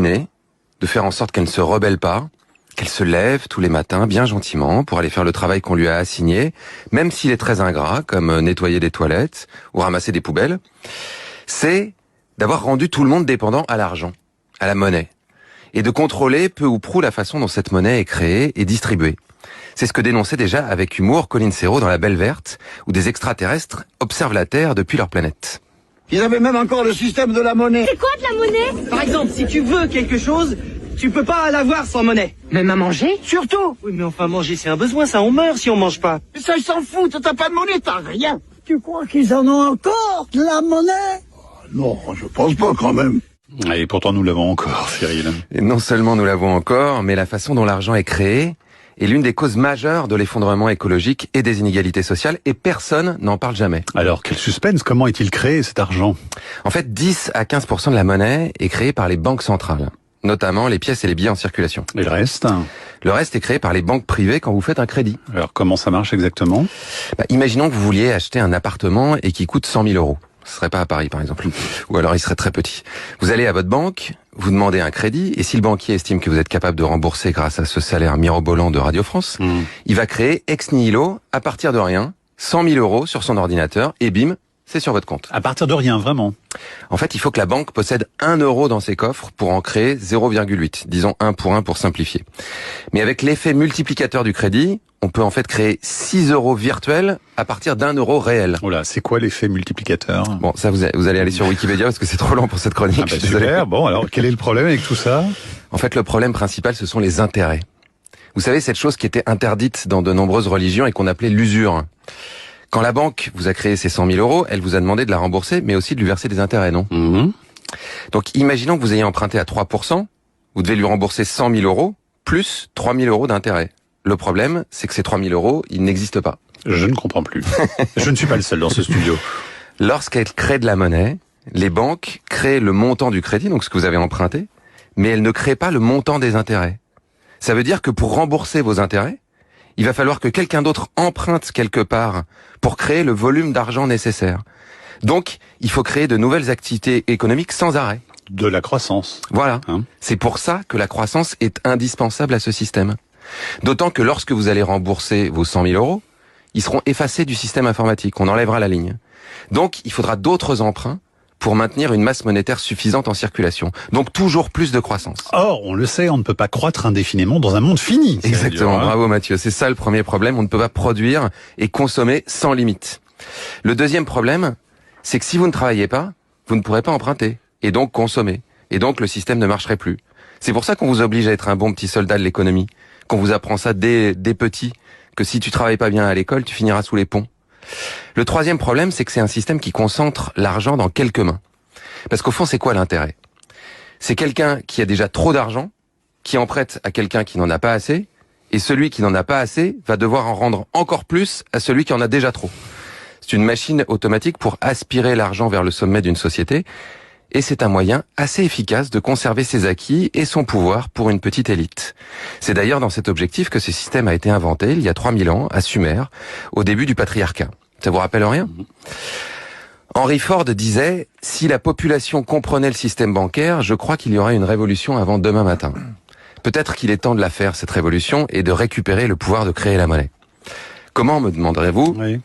l'obstiner, de faire en sorte qu'elle ne se rebelle pas, qu'elle se lève tous les matins bien gentiment pour aller faire le travail qu'on lui a assigné, même s'il est très ingrat, comme nettoyer des toilettes ou ramasser des poubelles, c'est d'avoir rendu tout le monde dépendant à l'argent, à la monnaie, et de contrôler peu ou prou la façon dont cette monnaie est créée et distribuée. C'est ce que dénonçait déjà avec humour Colin Serrault dans La Belle Verte, où des extraterrestres observent la Terre depuis leur planète. Ils avaient même encore le système de la monnaie. C'est quoi de la monnaie? Par exemple, si tu veux quelque chose, tu peux pas l'avoir sans monnaie. Même à manger? Surtout. Oui, mais enfin, manger, c'est un besoin, ça, on meurt si on mange pas. Mais ça, ils s'en foutent, t'as pas de monnaie, t'as rien. Tu crois qu'ils en ont encore, de la monnaie? Non, je pense pas quand même. Et pourtant, nous l'avons encore, Cyril. Et non seulement nous l'avons encore, mais la façon dont l'argent est créé est l'une des causes majeures de l'effondrement écologique et des inégalités sociales, et personne n'en parle jamais. Alors, quel suspense, comment est-il créé cet argent? En fait, 10 à 15% de la monnaie est créée par les banques centrales, notamment les pièces et les billets en circulation. Et le reste? Le reste est créé par les banques privées quand vous faites un crédit. Alors, comment ça marche exactement? Imaginons que vous vouliez acheter un appartement et qui coûte 100 000 euros. Ce serait pas à Paris, par exemple. Ou alors il serait très petit. Vous allez à votre banque, vous demandez un crédit, et si le banquier estime que vous êtes capable de rembourser grâce à ce salaire mirobolant de Radio France, il va créer ex nihilo, à partir de rien, 100 000 euros sur son ordinateur, et bim, c'est sur votre compte. À partir de rien, vraiment? En fait, il faut que la banque possède 1 euro dans ses coffres pour en créer 0,8. Disons 1 pour simplifier. Mais avec l'effet multiplicateur du crédit, on peut en fait créer 6 euros virtuels à partir d'1 euro réel. Oh là, c'est quoi l'effet multiplicateur? Bon, ça vous allez aller sur Wikipédia parce que c'est trop long pour cette chronique. Ah bah super, bon alors quel est le problème avec tout ça? En fait, le problème principal, ce sont les intérêts. Vous savez, cette chose qui était interdite dans de nombreuses religions et qu'on appelait l'usure. Quand la banque vous a créé ces 100 000 euros, elle vous a demandé de la rembourser, mais aussi de lui verser des intérêts, non? Donc, imaginons que vous ayez emprunté à 3%, vous devez lui rembourser 100 000 euros, plus 3 000 euros d'intérêt. Le problème, c'est que ces 3 000 euros, ils n'existent pas. Je ne comprends plus. Je ne suis pas le seul dans ce studio. Lorsqu'elles créent de la monnaie, les banques créent le montant du crédit, donc ce que vous avez emprunté, mais elles ne créent pas le montant des intérêts. Ça veut dire que pour rembourser vos intérêts, il va falloir que quelqu'un d'autre emprunte quelque part pour créer le volume d'argent nécessaire. Donc, il faut créer de nouvelles activités économiques sans arrêt. De la croissance. Voilà. C'est pour ça que la croissance est indispensable à ce système. D'autant que lorsque vous allez rembourser vos 100 000 euros, ils seront effacés du système informatique. On enlèvera la ligne. Donc, il faudra d'autres emprunts pour maintenir une masse monétaire suffisante en circulation. Donc, toujours plus de croissance. Or, on le sait, on ne peut pas croître indéfiniment dans un monde fini. Exactement, bravo Mathieu. C'est ça le premier problème. On ne peut pas produire et consommer sans limite. Le deuxième problème, c'est que si vous ne travaillez pas, vous ne pourrez pas emprunter et donc consommer. Et donc, le système ne marcherait plus. C'est pour ça qu'on vous oblige à être un bon petit soldat de l'économie. Qu'on vous apprend ça dès petit, que si tu travailles pas bien à l'école, tu finiras sous les ponts. Le troisième problème, c'est que c'est un système qui concentre l'argent dans quelques mains. Parce qu'au fond, c'est quoi l'intérêt? C'est quelqu'un qui a déjà trop d'argent, qui en prête à quelqu'un qui n'en a pas assez, et celui qui n'en a pas assez va devoir en rendre encore plus à celui qui en a déjà trop. C'est une machine automatique pour aspirer l'argent vers le sommet d'une société, et c'est un moyen assez efficace de conserver ses acquis et son pouvoir pour une petite élite. C'est d'ailleurs dans cet objectif que ce système a été inventé il y a 3000 ans à Sumer, au début du patriarcat. Ça vous rappelle rien? Henry Ford disait « Si la population comprenait le système bancaire, je crois qu'il y aurait une révolution avant demain matin. » Peut-être qu'il est temps de la faire, cette révolution, et de récupérer le pouvoir de créer la monnaie. Comment, me demanderez-vous? Oui.